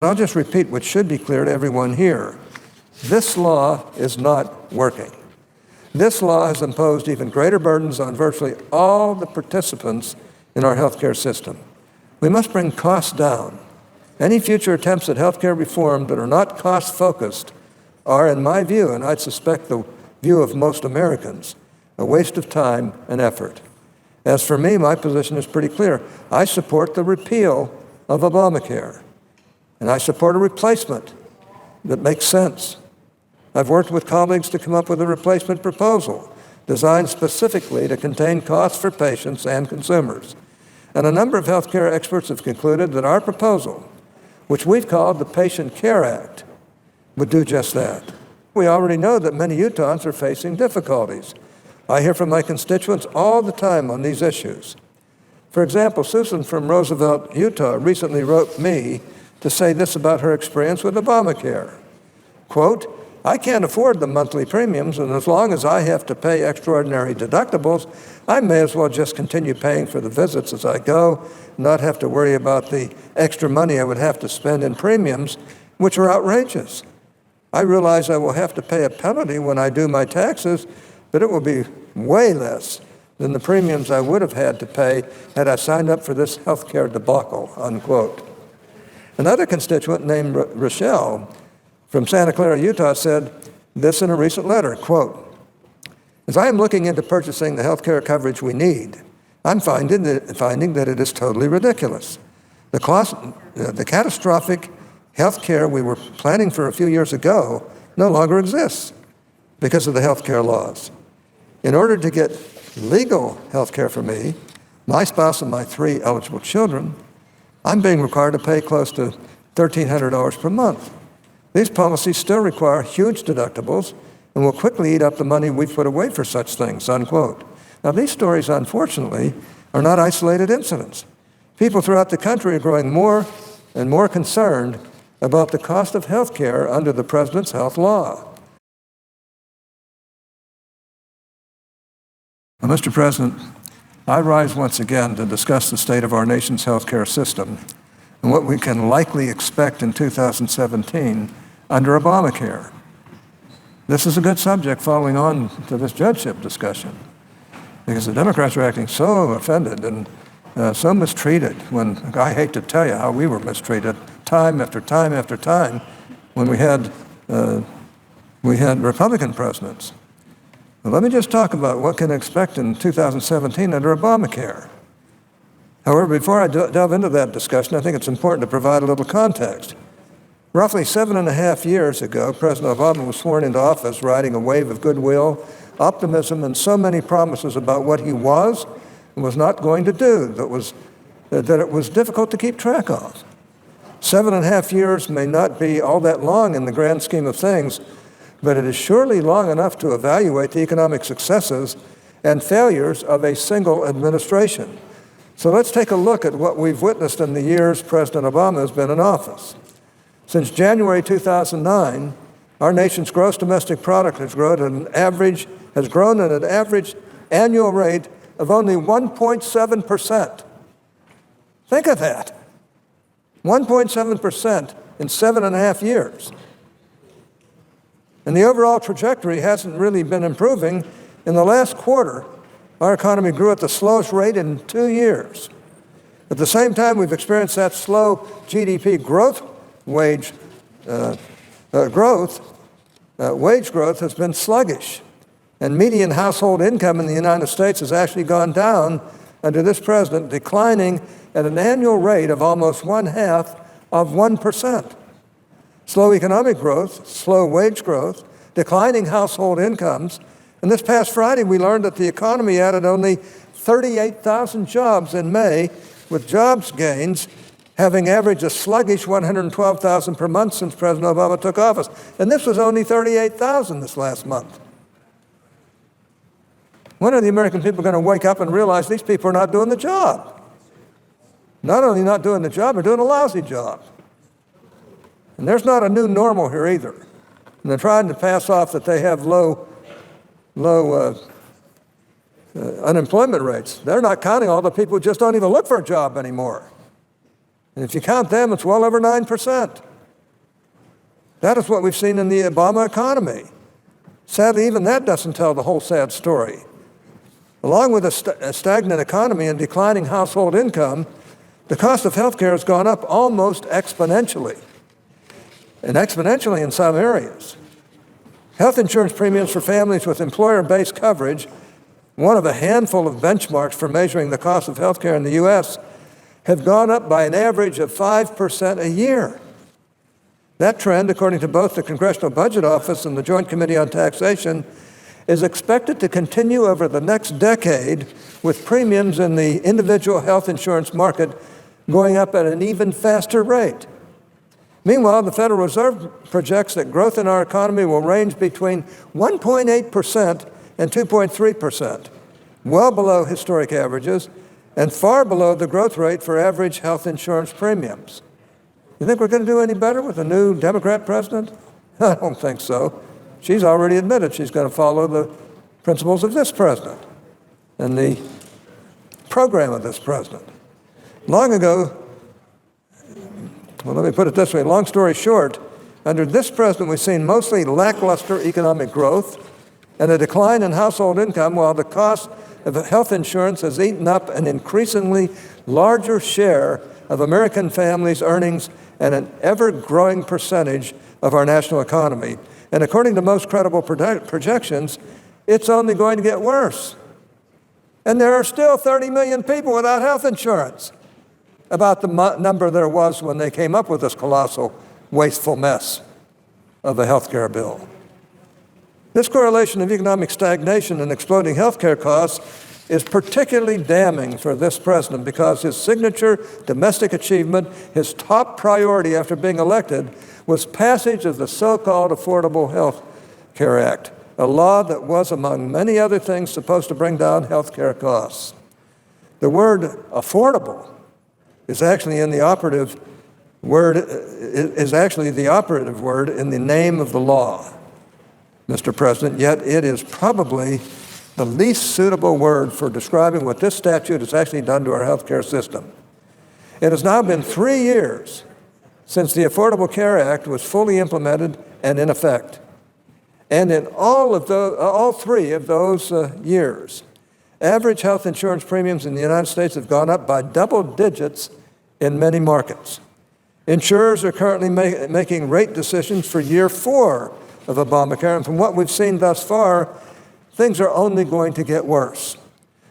I'll just repeat what should be clear to everyone here. This law is not working. This law has imposed even greater burdens on virtually all the participants in our healthcare system. We must bring costs down. Any future attempts at healthcare reform that are not cost-focused are, in my view, and I'd suspect the view of most Americans, a waste of time and effort. As for me, my position is pretty clear. I support the repeal of Obamacare, and I support a replacement that makes sense. I've worked with colleagues to come up with a replacement proposal designed specifically to contain costs for patients and consumers. And a number of healthcare experts have concluded that our proposal, which we've called the Patient Care Act, would do just that. We already know that many Utahns are facing difficulties. I hear from my constituents all the time on these issues. For example, Susan from Roosevelt, Utah, recently wrote me to say this about her experience with Obamacare. Quote, I can't afford the monthly premiums, and as long as I have to pay extraordinary deductibles, I may as well just continue paying for the visits as I go, not have to worry about the extra money I would have to spend in premiums, which are outrageous. I realize I will have to pay a penalty when I do my taxes, but it will be way less than the premiums I would have had to pay had I signed up for this healthcare debacle, unquote. Another constituent named Rochelle from Santa Clara, Utah, said this in a recent letter, quote, as I am looking into purchasing the healthcare coverage we need, I'm finding that it is totally ridiculous. The catastrophic healthcare we were planning for a few years ago no longer exists because of the healthcare laws. In order to get legal healthcare for me, my spouse, and my 3 eligible children, I'm being required to pay close to $1,300 per month. These policies still require huge deductibles and will quickly eat up the money we've put away for such things, unquote. Now, these stories, unfortunately, are not isolated incidents. People throughout the country are growing more and more concerned about the cost of health care under the president's health law. Now, Mr. President, I rise once again to discuss the state of our nation's health care system and what we can likely expect in 2017 under Obamacare. This is a good subject following on to this judgeship discussion, because the Democrats are acting so offended and so mistreated when, I hate to tell you how we were mistreated time after time after time when we had Republican presidents. But let me just talk about what can expect in 2017 under Obamacare. However, before I delve into that discussion, I think it's important to provide a little context. Roughly 7.5 years ago, President Obama was sworn into office riding a wave of goodwill, optimism, and so many promises about what he was and was not going to do that it was difficult to keep track of. 7.5 years may not be all that long in the grand scheme of things, but it is surely long enough to evaluate the economic successes and failures of a single administration. So let's take a look at what we've witnessed in the years President Obama has been in office. Since January 2009, our nation's gross domestic product has grown at an average annual rate of only 1.7%. Think of that. 1.7% in 7.5 years. And the overall trajectory hasn't really been improving. In the last quarter, our economy grew at the slowest rate in 2 years. At the same time, we've experienced that slow GDP growth. Wage growth has been sluggish, and median household income in the United States has actually gone down under this president, declining at an annual rate of almost 0.5%. Slow economic growth, slow wage growth, declining household incomes. And this past Friday, we learned that the economy added only 38,000 jobs in May, with jobs gains having averaged a sluggish 112,000 per month since President Obama took office. And this was only 38,000 this last month. When are the American people going to wake up and realize these people are not doing the job? Not only not doing the job, they're doing a lousy job. And there's not a new normal here either. And they're trying to pass off that they have low unemployment rates. They're not counting all the people who just don't even look for a job anymore. And if you count them, it's well over 9%. That is what we've seen in the Obama economy. Sadly, even that doesn't tell the whole sad story. Along with a stagnant economy and declining household income, the cost of health care has gone up almost exponentially, and exponentially in some areas. Health insurance premiums for families with employer-based coverage, one of a handful of benchmarks for measuring the cost of health care in the U.S., have gone up by an average of 5% a year. That trend, according to both the Congressional Budget Office and the Joint Committee on Taxation, is expected to continue over the next decade, with premiums in the individual health insurance market going up at an even faster rate. Meanwhile, the Federal Reserve projects that growth in our economy will range between 1.8% and 2.3%, well below historic averages and far below the growth rate for average health insurance premiums. You think we're going to do any better with a new Democrat president? I don't think so. She's already admitted she's going to follow the principles of this president and the program of this president. Long ago, well, let me put it this way, long story short, under this president we've seen mostly lackluster economic growth and a decline in household income, while the cost of health insurance has eaten up an increasingly larger share of American families' earnings and an ever-growing percentage of our national economy. And according to most credible projections, it's only going to get worse. And there are still 30 million people without health insurance, about the number there was when they came up with this colossal, wasteful mess of a health care bill. This correlation of economic stagnation and exploding health care costs is particularly damning for this president because his signature domestic achievement, his top priority after being elected, was passage of the so-called Affordable Health Care Act, a law that was, among many other things, supposed to bring down health care costs. The word affordable is actually the operative word in the name of the law, Mr. President, yet it is probably the least suitable word for describing what this statute has actually done to our health care system. It has now been 3 years since the Affordable Care Act was fully implemented and in effect. And in all 3 of those years, average health insurance premiums in the United States have gone up by double digits in many markets. Insurers are currently making rate decisions for year 4 of Obamacare, and from what we've seen thus far, things are only going to get worse.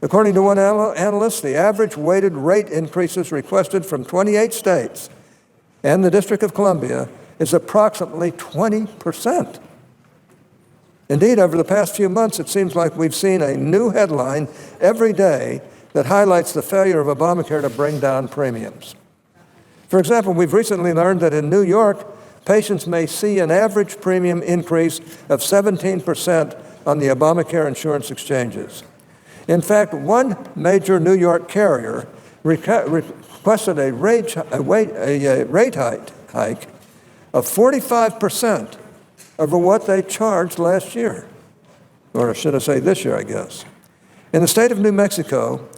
According to one analyst, the average weighted rate increases requested from 28 states and the District of Columbia is approximately 20%. Indeed, over the past few months, it seems like we've seen a new headline every day that highlights the failure of Obamacare to bring down premiums. For example, we've recently learned that in New York, patients may see an average premium increase of 17% on the Obamacare insurance exchanges. In fact, one major New York carrier requested a rate hike of 45% over what they charged last year, or should I say this year, I guess. In the state of New Mexico,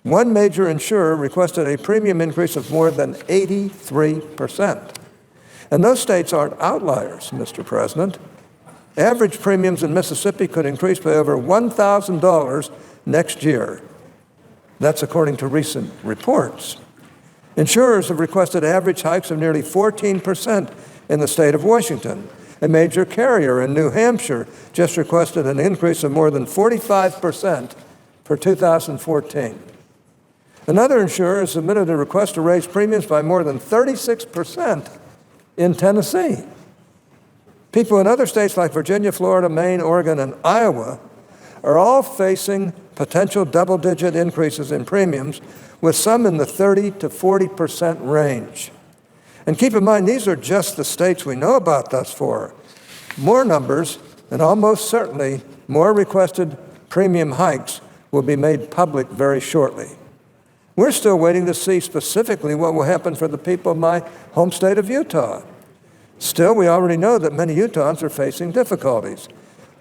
one major insurer requested a premium increase of more than 83%. And those states aren't outliers, Mr. President. Average premiums in Mississippi could increase by over $1,000 next year. That's according to recent reports. Insurers have requested average hikes of nearly 14% in the state of Washington. A major carrier in New Hampshire just requested an increase of more than 45% for 2014. Another insurer has submitted a request to raise premiums by more than 36% in Tennessee. People in other states like Virginia, Florida, Maine, Oregon, and Iowa are all facing potential double-digit increases in premiums, with some in the 30 to 40% range. And keep in mind, these are just the states we know about thus far. More numbers, and almost certainly more requested premium hikes, will be made public very shortly. We're still waiting to see specifically what will happen for the people of my home state of Utah. Still, we already know that many Utahns are facing difficulties.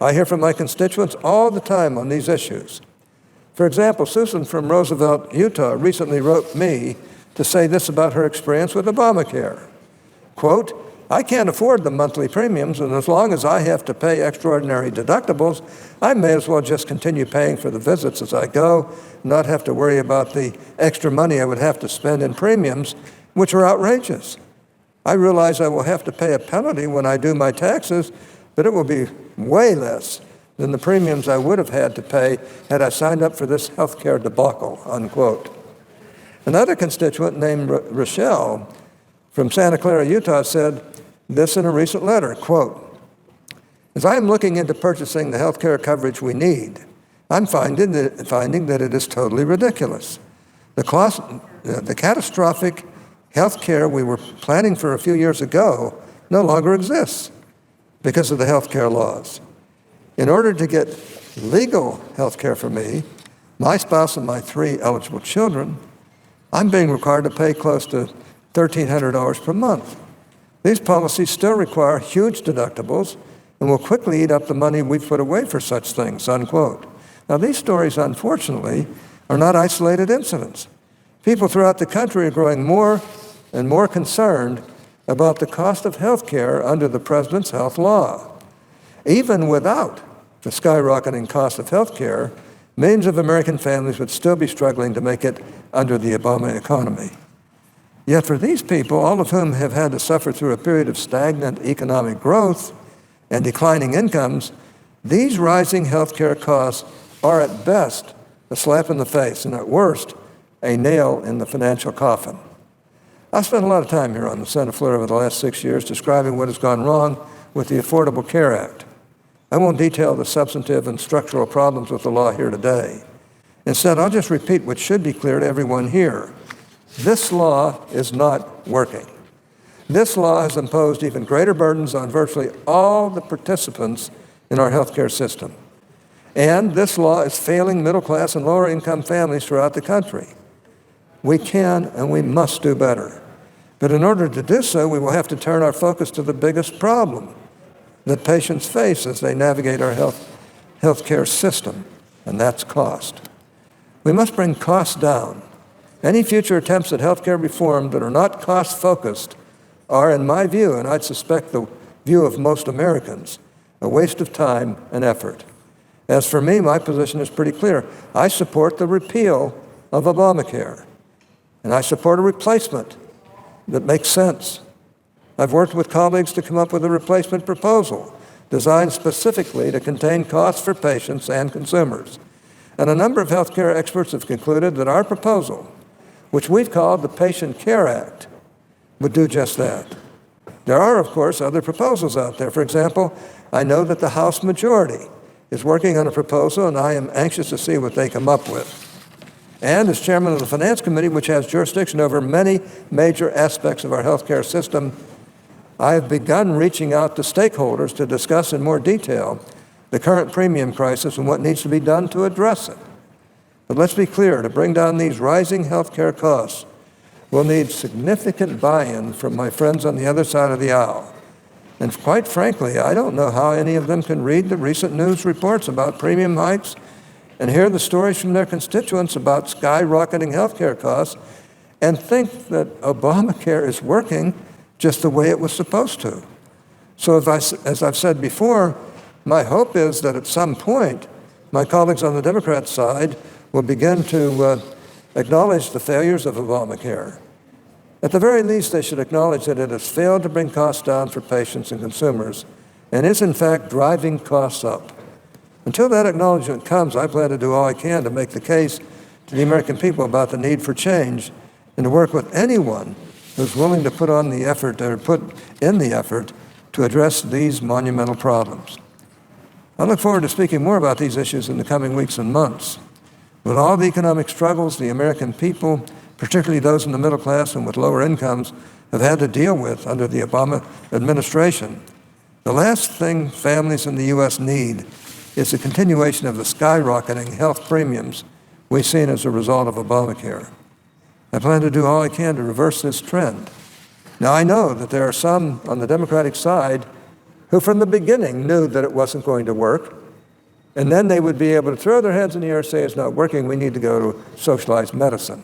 I hear from my constituents all the time on these issues. For example, Susan from Roosevelt, Utah, recently wrote me to say this about her experience with Obamacare. Quote, I can't afford the monthly premiums, and as long as I have to pay extraordinary deductibles, I may as well just continue paying for the visits as I go, not have to worry about the extra money I would have to spend in premiums, which are outrageous. I realize I will have to pay a penalty when I do my taxes, but it will be way less than the premiums I would have had to pay had I signed up for this health care debacle, unquote. Another constituent named Rochelle from Santa Clara, Utah, said this in a recent letter, quote, "As I am looking into purchasing the health care coverage we need, I'm finding that it is totally ridiculous. The catastrophic health care we were planning for a few years ago no longer exists because of the health care laws. In order to get legal health care for me, my spouse, and my 3 eligible children, I'm being required to pay close to $1,300 per month. These policies still require huge deductibles and will quickly eat up the money we've put away for such things," unquote. Now, these stories, unfortunately, are not isolated incidents. People throughout the country are growing more and more concerned about the cost of health care under the president's health law. Even without the skyrocketing cost of health care, millions of American families would still be struggling to make it under the Obama economy. Yet for these people, all of whom have had to suffer through a period of stagnant economic growth and declining incomes, these rising health care costs are at best a slap in the face and at worst a nail in the financial coffin. I've spent a lot of time here on the Senate floor over the last 6 years describing what has gone wrong with the Affordable Care Act. I won't detail the substantive and structural problems with the law here today. Instead, I'll just repeat what should be clear to everyone here. This law is not working. This law has imposed even greater burdens on virtually all the participants in our healthcare system. And this law is failing middle-class and lower-income families throughout the country. We can and we must do better. But in order to do so, we will have to turn our focus to the biggest problem that patients face as they navigate our healthcare system, and that's cost. We must bring costs down. Any future attempts at healthcare reform that are not cost-focused are, in my view, and I'd suspect the view of most Americans, a waste of time and effort. As for me, my position is pretty clear. I support the repeal of Obamacare, and I support a replacement that makes sense. I've worked with colleagues to come up with a replacement proposal designed specifically to contain costs for patients and consumers. And a number of healthcare experts have concluded that our proposal, which we've called the Patient Care Act, would do just that. There are, of course, other proposals out there. For example, I know that the House majority is working on a proposal, and I am anxious to see what they come up with. And as chairman of the Finance Committee, which has jurisdiction over many major aspects of our healthcare system, I have begun reaching out to stakeholders to discuss in more detail the current premium crisis and what needs to be done to address it. But let's be clear, to bring down these rising healthcare costs, we'll need significant buy-in from my friends on the other side of the aisle. And quite frankly, I don't know how any of them can read the recent news reports about premium hikes and hear the stories from their constituents about skyrocketing healthcare costs and think that Obamacare is working just the way it was supposed to. So as I've said before, my hope is that at some point, my colleagues on the Democrat side will begin to acknowledge the failures of Obamacare. At the very least, they should acknowledge that it has failed to bring costs down for patients and consumers and is, in fact, driving costs up. Until that acknowledgement comes, I plan to do all I can to make the case to the American people about the need for change and to work with anyone who's willing to put in the effort to address these monumental problems. I look forward to speaking more about these issues in the coming weeks and months. With all the economic struggles the American people, particularly those in the middle class and with lower incomes, have had to deal with under the Obama administration, the last thing families in the U.S. need is a continuation of the skyrocketing health premiums we've seen as a result of Obamacare. I plan to do all I can to reverse this trend. Now, I know that there are some on the Democratic side who from the beginning knew that it wasn't going to work, and then they would be able to throw their heads in the air and say, it's not working, we need to go to socialized medicine.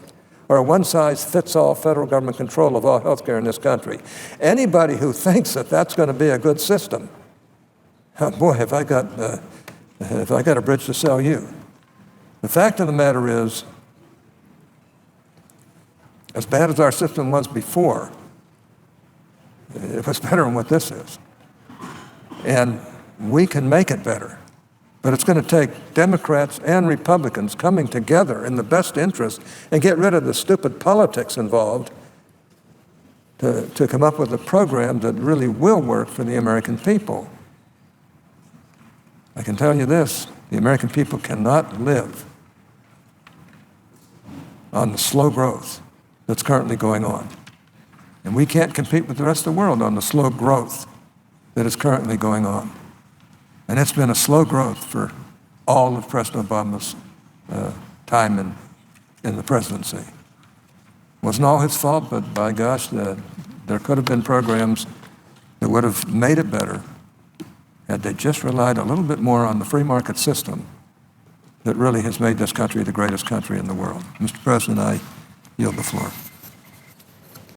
or a one-size-fits-all federal government control of all health care in this country. Anybody who thinks that that's going to be a good system, oh boy, have I got a bridge to sell you. The fact of the matter is, as bad as our system was before, it was better than what this is. And we can make it better. But it's going to take Democrats and Republicans coming together in the best interest and get rid of the stupid politics involved to come up with a program that really will work for the American people. I can tell you this, the American people cannot live on the slow growth that's currently going on. And we can't compete with the rest of the world on the slow growth that is currently going on. And it's been a slow growth for all of President Obama's time in the presidency. It wasn't all his fault, but by gosh, there could have been programs that would have made it better had they just relied a little bit more on the free market system that really has made this country the greatest country in the world. Mr. President, I yield the floor.